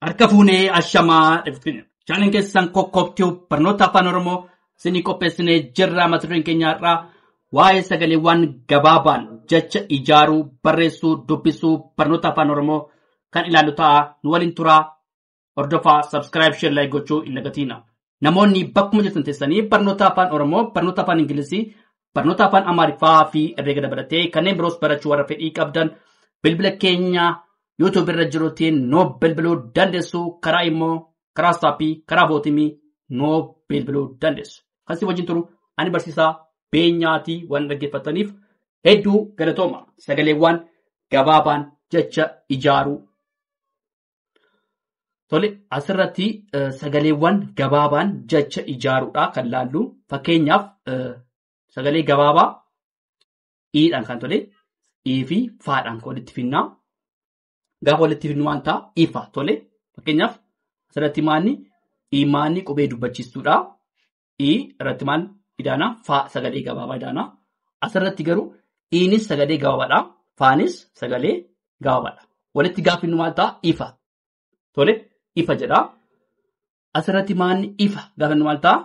Harka fuunee ashamaa dhuftin. Chaaleen keessan kokkobtuu barnoota afaan Oromoo sinii qopheessinee jirra. Mata dureen keenya irraa waa'ee sagaleewwan gabaabaan jecha ijaaruu, barreessuu, dubbisuu barnoota afaan Oromoo kan ilaalu ta'a. Nu waliin turaa. Hordofaa, subscribe, share, like gochuu hin dagatina. Namoonni bakkuma jirtan teessanii barnoota afaan Oromoo, barnoota afaan Ingilizii, barnoota afaan Amaariffaa fi herreega dabalatee kanneen biroos barachuu warra fedhii qabdan bilbila keenya YouTube irra jiruutiin noo bilbiluu dandeessu. Karaa immoo karaa Saappii, karaa Bootimii noo bilbiluu dandeessu. Kan si wajjin turu ani barsiisaa Beenyaatii waan dhaggeeffataniif hedduu galatooma. Sagaleewwan gabaabaan jecha ijaaruu. Tole asirratti sagaleewwan gabaabaan jecha ijaaruudha kan laallu. Fakkeenyaaf sagalee gabaabaa iidhaan kan tole ii fi faadhaan kan walitti finnaa. Gaafa walitti finnu waan ta'a ifa tole. Fakkeenyaaf asirratti maanni qubee dubbachiistuudha. Ii irratti maal idaana faa sagalee gabaabaa idaana. Asirratti garuu iinis sagalee gabaabaadha. Faanis sagalee gabaabaadha. Walitti gaafa finnu maal ta'a ifa. Tole ifa jedha. Asirratti maanni ifa gaafa finnu maal ta'a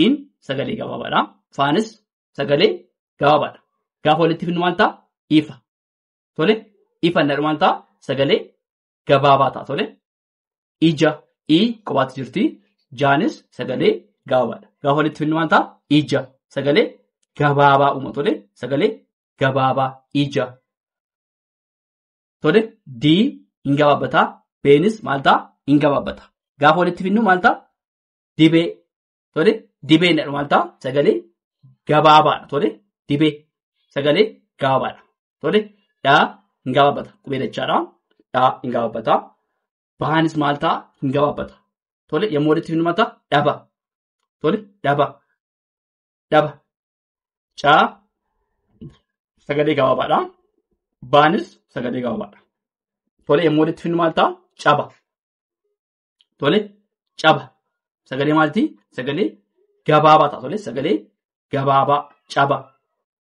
iin sagalee gabaabaadha. Faanis sagalee gabaabaadha. Gaafa walitti finnu maal ta'a ifa. Tole ifa inni maal ta'a sagalee gabaabaa ta'a. Tole ija ii qobaatti jirti. Jaanis sagalee gabaabaadha. Gaafa walitti finnu maal ta'a ija sagalee gabaabaa uuma. Tole sagalee gabaabaa ija. Tole dii hin gabaabataa. Beenis maal ta'a hin gabaabbata. Gaafa walitti finnu maal ta'a dibee. Tole dibee inni maal ta'a sagalee gabaabaadha. Tole dibee sagalee gabaabaadha. Tole dhaa hin gabaabbata. Qubee dachaadha. Dhaa hin gabaabbata. Baanis maal ta'a hin gabaabbata. Tole yommuu walitti finnu maal ta'a dhaba. Tole dhaba. Dhaba. Caa sagalee gabaabaadha. Baanis sagalee gabaabaadha. Tole yommuu walitti finnu maal ta'a caba. Tole caba. Sagalee maalti? Sagalee gabaabaa ta'a. Tole sagalee gabaabaa caba.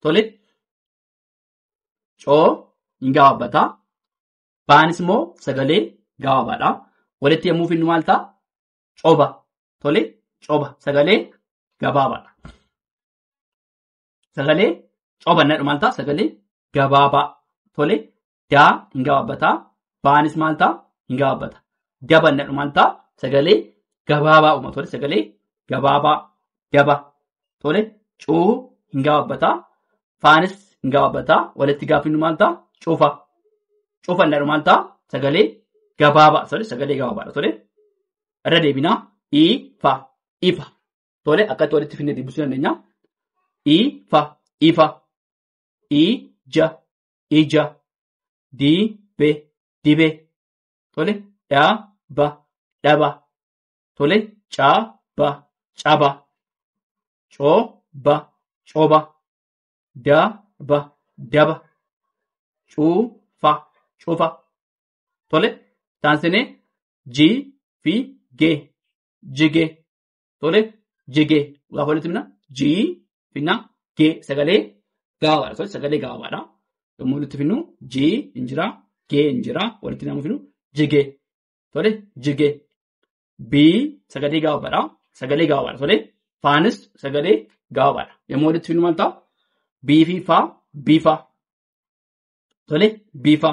Tole coo hin gabaabbata. Baanis immoo sagalee gabaabaadha. Walitti yommuu finnu maal ta'a coba. Tole coba sagalee gabaabaadha. Sagalee coba inni maal ta'a sagalee gabaabaa. Tole daa hin gabaabbata. Baanis maal ta'a hin gabaabbata. Daba inni maal ta'a sagalee gabaabaa uuma. Tole sagalee gabaabaa daba. Tole cuu hin gabaabbata. Faanis hin gabaabbata. Walitti gaafa finnu maal ta'a cufa. Cufa inni maal ta'a sagalee gabaabaa. Tole sagalee gabaabaadha. Tole irra deebinaa ifa ifa. Tole akkatti walitti finne deebisuu dandeenya. Ifa ifa. Ija ija. Dibee dibee. Tole dhaba dhaba. Tole caba caba. Coba coba. Daba daba. Cufa cufa. Tole taansinee ji fi gee jigee. Tole jigee gaafa walitti finna ji finna gee sagalee gabaabaadha. Tole sagalee gabaabaadha. Yommuu walitti finnu ji injira gee injira walitti namu finnu jigee. Tole jigee. Bii sagalee gabaabaadha. Sagalee gabaabaadha. Tole faanis sagalee gabaabaadha. Yommuu walitti finnu maal ta'a bii fi faa biifa. Tole biifa.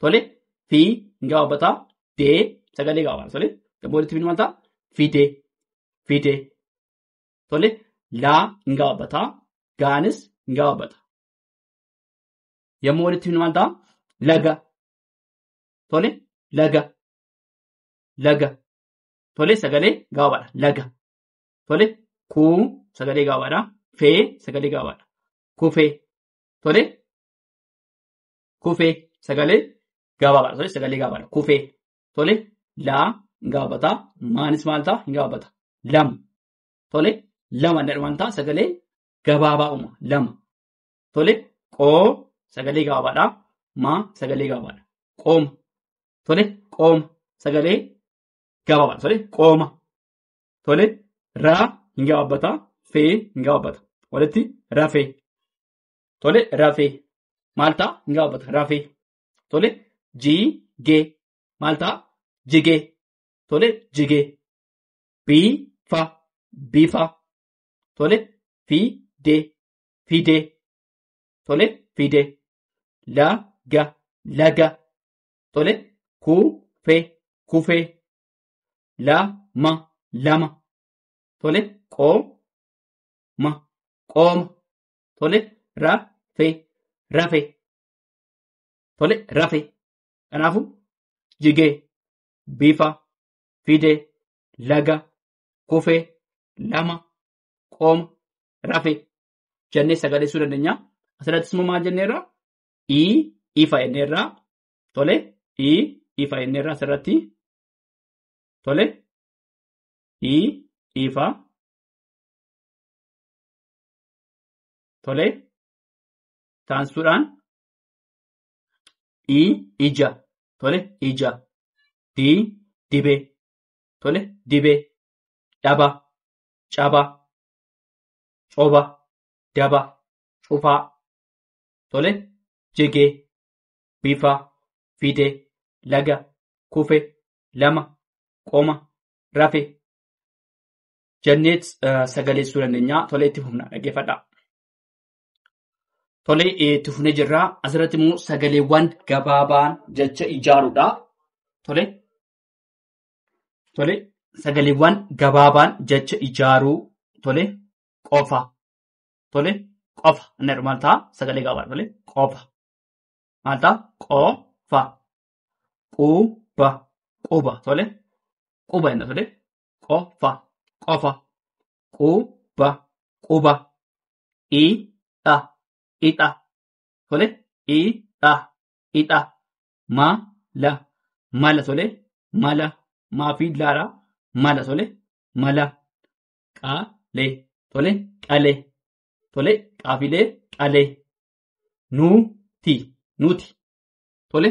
Tole fii hin gabaabbata. Dee sagalee gabaabaadha. Tole yommuu walitti finnu maal ta'a fidee fidee. Tole laa hin gabaabbata. Gaanis hin gabaabbata. Yommuu walitti finnu maal ta'a laga. Tole laga laga. Tole sagalee gabaabaadha. Laga. Tole kuu sagalee gabaabaadha. Fee sagalee gabaabaadha. Kufee. Tole kufee sagalee gabaabaadha. Tole sagalee gabaabaadha. Kufee. Tole laa hin gabaabbata. Maanis maal ta'a hin gabaabbata. Lama. Tole lama inni maal ta'a sagalee gabaabaa uuma. Lama. Tole qoo sagalee gabaabaadha. Maa sagalee gabaabaadha. Qooma. Tole qooma sagalee gabaabaadha. Tole qooma. Tole raa hin gabaabbata. Fee hin gabaabbata. Walitti rafee. Tole rafee. Maal ta'a hin gabaabbata. Rafee. Tole jii gee maal ta'a jigee. Tole, jigee. Biifa, bifa. Tole, fidee, fidee. Tole, fidee. Laga, laga. Tole, kufee, kufee. Lama, lama. Tole, qooma, qooma. Tole, rafee, rafee. Tole, rafee. Kanaafuu jigee, bifa, fidee, laga, kufee, lama, qooma, rafee jennee sagaleessuu dandeenya. Asirrattis immoo maal jenneerra? Ifa jenneerra. Tole, ifa jenneerra asirratti. Tole, ifa. Tole, taansuudhaan ija. Tole, ija. Dibee. Tole, dibee. Dhaba, caba. Coba, daba, cufaa. Tole, jigee, bifa, fidee, laga, kufee, lama, qooma, rafee jenneet sagaleessuu dandeenya. Tole, itti fufnaa dhaggeeffadhaa. Tole, itti fufnee jirraa. Asirratti immoo sagaleewwan gabaabaan jecha ijaaruudha. Tole, sagaleewwan gabaabaan jecha ijaaruu. Tole, qofa. Tole, qofa. Inni maal ta'a? Sagalee gabaabaa. Tole, qofa. Maal ta'a? Qofa. Quba, quba. Tole, quba jenna. Tole, qofa, qofa. Quba, quba. Ixa, ixa. Tole, ixa, ixa. Mala, mala. Tole, mala. Maafi laadha. Mala. Tole, mala. Qalee. Tole, qalee. Tole, qaafilee, qalee. Nuti, nuti. Tole,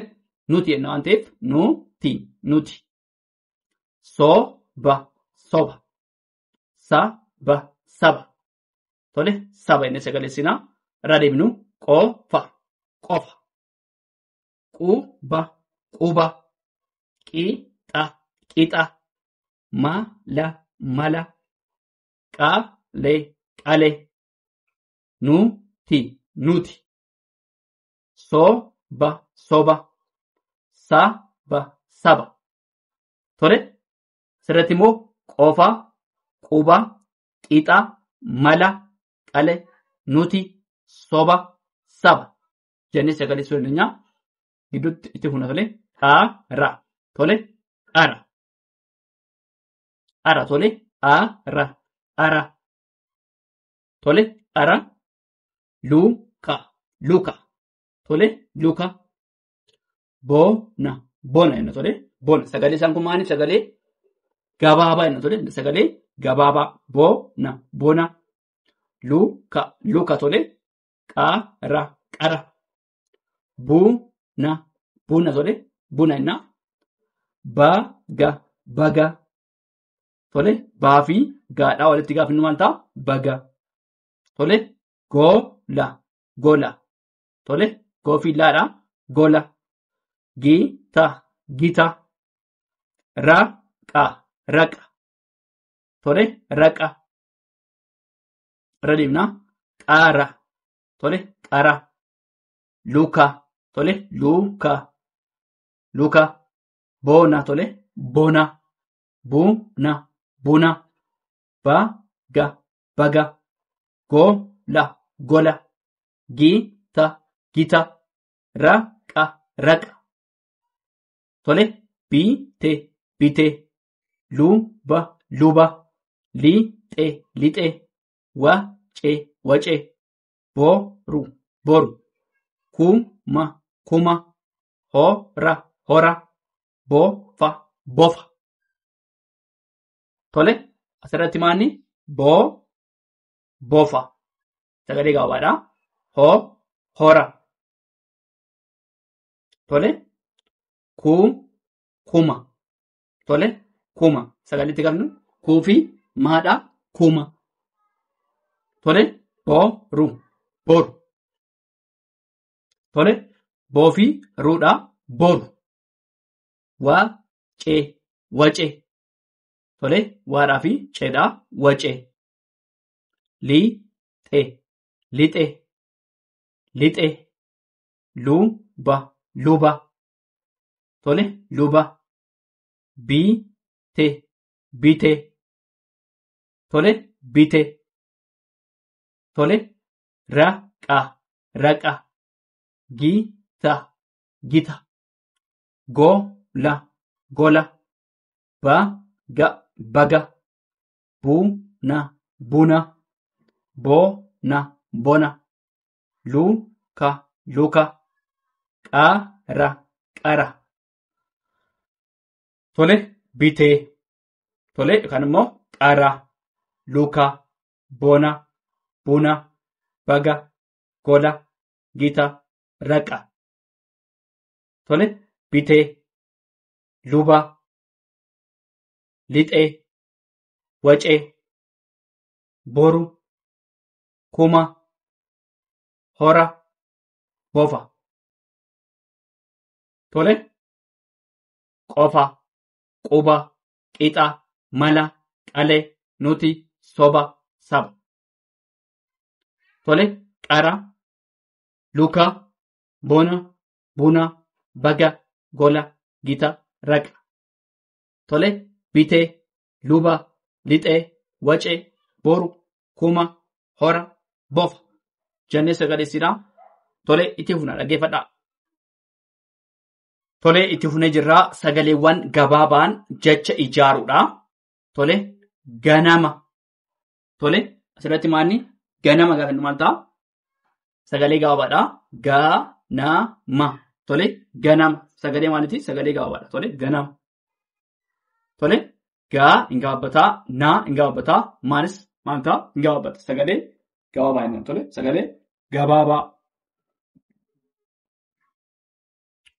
nuti jenna waan ta'eef nuti, nuti. Soba, soba. Saba, saba. Tole, saba jennee sagaleessinaa. Irraa deebinu qofa, qofa. Quba, quba. Qixa, qixa. Mala, mala. Qalee, qalee. Nuti, nuti. Soba, soba. Saba, saba. Tole, asirratti immoo qofa, quba, qixa, mala, qalee, nuti, soba, saba jennee sagaleessuu dandeenya. Gidduutti itti fufna. Tole, dhara. Tole, dhara. Dhara. Tole, dhara, dhara. Tole, dhara. Luka, luka. Tole, luka. Bona, bona jenna. Tole, bona. Sagalee isaan kun maaliif sagalee gabaabaa jenna. Tole, sagalee gabaabaa. Bona, bona. Luka, luka. Tole, qara, qara. Buna, buna. Tole, buna jenna. Baga, baga. Tole, baafi gaadhaa walitti gaafa inni maal ta'a? Baga. Tole, gola, gola. Tole, goofi laadha. Gola. Gita, gita. Raqa, raqa. Tole, raqa. Irra deemna. Qara. Tole, qara. Luka. Tole, luka. Luka. Bona. Tole, bona. Buna, buna. Baga, baga. Gola, gola. Gita, gita. Raqa, raqa. Tole, bite, bite. Luba, luba. Lixe, lixe. Wace, wace. Boru, boru. Kuma, kuma. Hora, hora. Bofa, bofa. Tole, asirratti maanni? Bofa. Sagalee gabaabaadha. Hora. Tole, kuma. Tole, kuma. Sagaleetti qabnu kuufi maadha? Kuma. Tole, boru, boru. Tole, boofi ruudha. Boru. cee, wacee. Tole, waadhaa fi ceedhaa, wacee. Liixee, lixee, lixee. Luba, luba. Tole, luba. Bitee, bitee. Tole, bitee. Tole, raqa, raqa. Gita, gita. Gola, gola. Baga, baga. Buna, buna. Bona, bona. Luka, luka. Qara, qara. Tole, bitee. Tole, yookaan immoo qara, luka, bona, buna, baga, gola, gita, raqa. Tole, bitee, luba, lixee, wacee, boru, kuma, hora, bofa. Tole, qofa, quba, qixa, mala, qalee, nuti, soba, saba. Tole, qara, luka, bona, buna, baga, gola, gita, raqa. Tole, bitee, luba, lixee, wacee, boru, kuma, hora, bofa. Jennee sagaleessidhaa. Tole, itti fufna dhaggeeffadhaa. Tole, itti fufnee jirraa sagaleewwan gabaabaan jecha ijaaruudha. Tole, ganama. Tole, asirratti maalni ganama gaafa maal ta'a? Sagalee gabaabaadha. Ganama. Tole, ganama. Sagalee maaliiti? Sagalee gabaabaadha. Tole, ganama. Tole, gaa hin gabaabbataa, naa hin gabaabbataa, maalis maal ta'a? Hin gabaabbata. Sagalee gabaabaa jennaan. Tole, sagalee gabaabaa.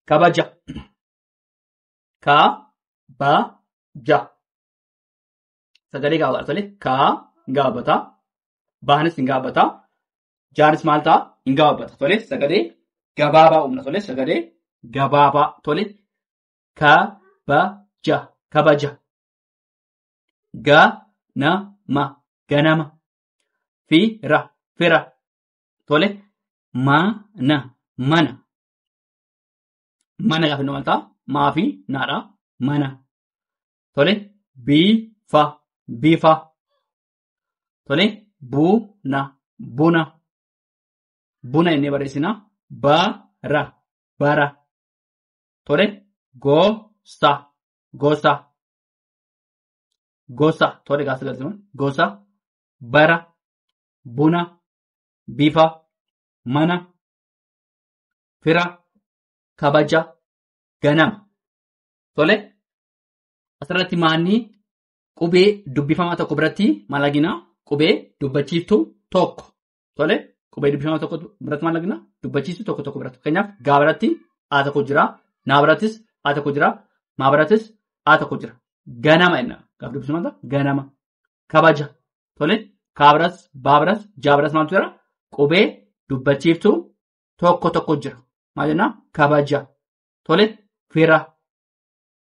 Kabaja. Kabaja. Sagalee gabaabaadha. Tole, kaa hin gabaabbataa, baanis hin gabaabbataa, jaanis maal ta'a? Hin gabaabbata. Tole, sagalee gabaabaa uumna. Tole, sagalee gabaabaa. Tole, kabaja. Kabaja. Ganama, ganama. Fira, fira. Tole, mana, mana. Mana gaafa maal ta'a? Maa fi naadha. Mana. Tole, bifa, bifa. Tole, buna, buna. Buna innee barreessina. Bara, bara. Tole, gosa, gosa. Gosa. Tole, gaafa galchinu. Gosa. Bara. Buna. Bifa. Mana. Fira. Kabaja. Ganama. Tole, asirratti maanni qubee dubbifamaa tokko biratti maal argina? Qubee dubbachiiftuu tokko. Tole, qubee dubbifamaa tokko biratti maal argina? Dubbachiiftuu tokko tokko biratti. Fakkeenyaaf gaa biratti A tokko jira. Naa birattis A tokko jira. Maa birattis A tokko jira. Ganama jenna. Gaafa dubbifamaa ganama. Kabaja. Tole, kaa biras, baa biras, jaa biras maaltu jira? Qubee dubbachiiftuu tokko tokko jira. Maal jennaa? Kabaja. Tole, fira.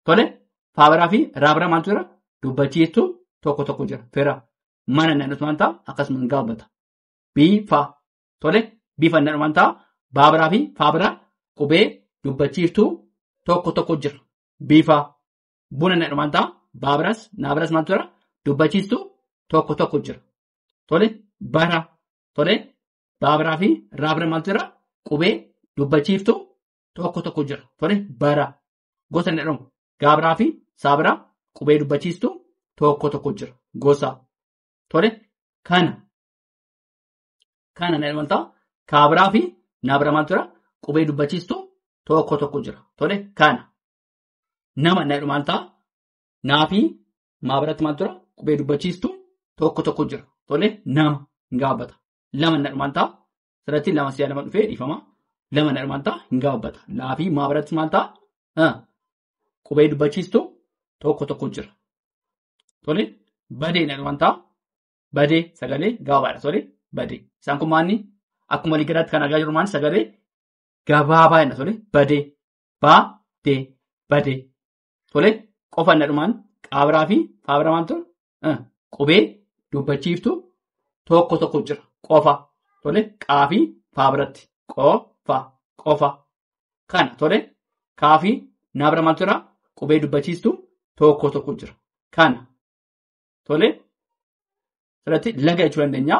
Tole, faabiraa fi raabiraa maaltu jira? Dubbachiiftuu tokko tokko jira. Fira. Mana inni maal ta'a? Akkasuma hin gaabbata. Bifa. Tole, bifa inni maal ta'a? Baabiraa fi faabiraa qubee dubbachiiftuu tokko tokko jira. Bifa. Buna inni maal ta'a? Baabiraas, naabiraas maaltu jira? Dubbachiiftuu tokko tokko jira. Tole, bara. Tole, baabiraa fi raabiraa maaltu jira? Qubee dubbachiiftuu tokko tokko jira. Tole, bara. Gosa inni jedhamu gaabiraa fi saabiraa qubee dubbachiiftuu tokko tokko jira. Gosa. Tole, kana. Kana inni maal ta'a? Kaabiraa fi naabiraa maaltu jira? Qubee dubbachiiftuu tokko tokko jira. Tole, kana. Nama inni maal ta'a? Naa fi maa biratti maaltu jira? Qubee dubbachiiftuu tokko tokko jira. Tole, nama hin gaabbata. Lama inni maal ta'a? Asirratti lama si'a lama dhufee dhiifama. Lama inni maal ta'a? Hin gaabbata. Laa fi maa biratti maal ta'a? Qubee dubbachiiftuu tokko tokko jira. Tole, badee inni maal ta'a? Badee sagalee gabaabaadha. Tole, badee. Isaan kun maanni akkuma walii galaatti kan argaa jirru maanni sagalee gabaabaa jenna. Tole, badee. Baadee. Badee. Tole, qofannadhumaan qaabiraa fi faabiramaantu qubee dubbachiiftu tokko tokko jira. Qofa. Tole qaa fi faabiratti qofa. Kana tole kaa fi naabiramaantu jira. Qubee dubbachiistu tokko tokko jira. Kana tole irratti laga jechuu dandeenya.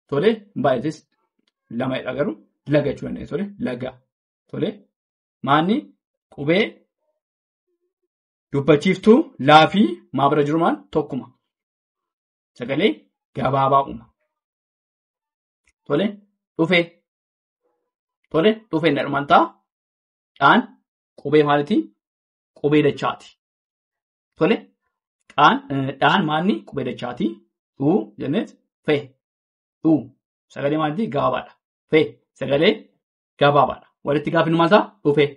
Tole baay'atis lamadha garuu laga jechuu dandeenya. Tole laga. Tole maanni qubee dubbachiiftuu laa fi maa bira jiru maal tokkuma. Sagalee gabaabaa uuma. Tole dhufee. Tole dhufee nadhumaan ta'a. Dhaan qubee maalitii? Qubee dachaati. Tole dhaan maanni qubee dachaati. Dhuu jenneet fee. Dhuu sagalee maalitii? Gabaabaadha. Fee sagalee gabaabaadha. Walitti gaafinu maal ta'a? Dhufee.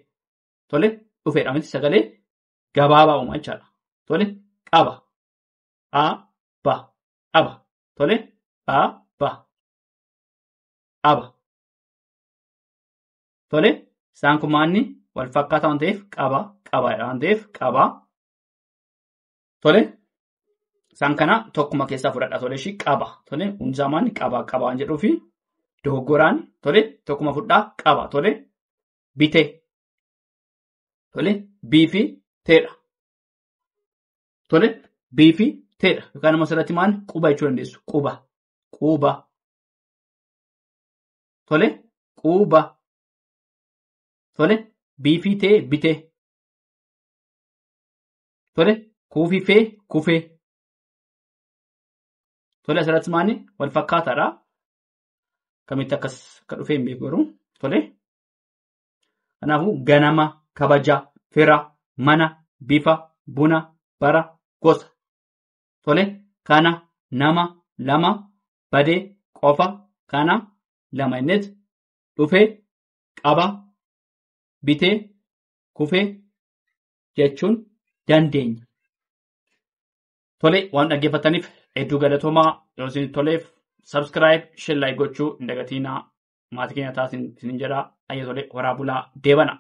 Tole dhufeedha miti sagalee gabaabaa uuma jechaadha. Tole qaba. Ba. Qaba. Tole ba. Qaba. Tole isaan kun maanni wal fakkaataa waan ta'eef qabaadha waan ta'eef qaba. Tole isaan kana tokkuma keessaa fudhadha. Tole ishii qaba. Tole hundisaa maanni qaba waan jedhuu fi dogoggoraan tole tokkuma fudhaa qaba. Tole bitee. Tole bii fi teedha. Tole bii fi teedha. Yookaan immoo asirratti maal quba jechuu dandeessu. Quba. Tole quba. Tole bii fi tee bitee. Tole kuu fi fee kufee. Tole asirratti maal wal fakkaataadha. Kamitti akkas akka dhufee hin beeku garuu. Tole kanaafuu ganama. Kabaja, fira, mana, bifa, buna, bara, gosa. Tole kana nama, lama, badee, qofa, kana lama innet dhufee, qaba, bitee, kufee jechuun dandeenya. Tole waan dhaggeeffataniif hedduu galatoomaa yoo isin toleef subscribe, share, like gochuu hin dagatinaa. Maatii keenya taasisan isin jedhaa. Ayya tole horaa bulaa deebana.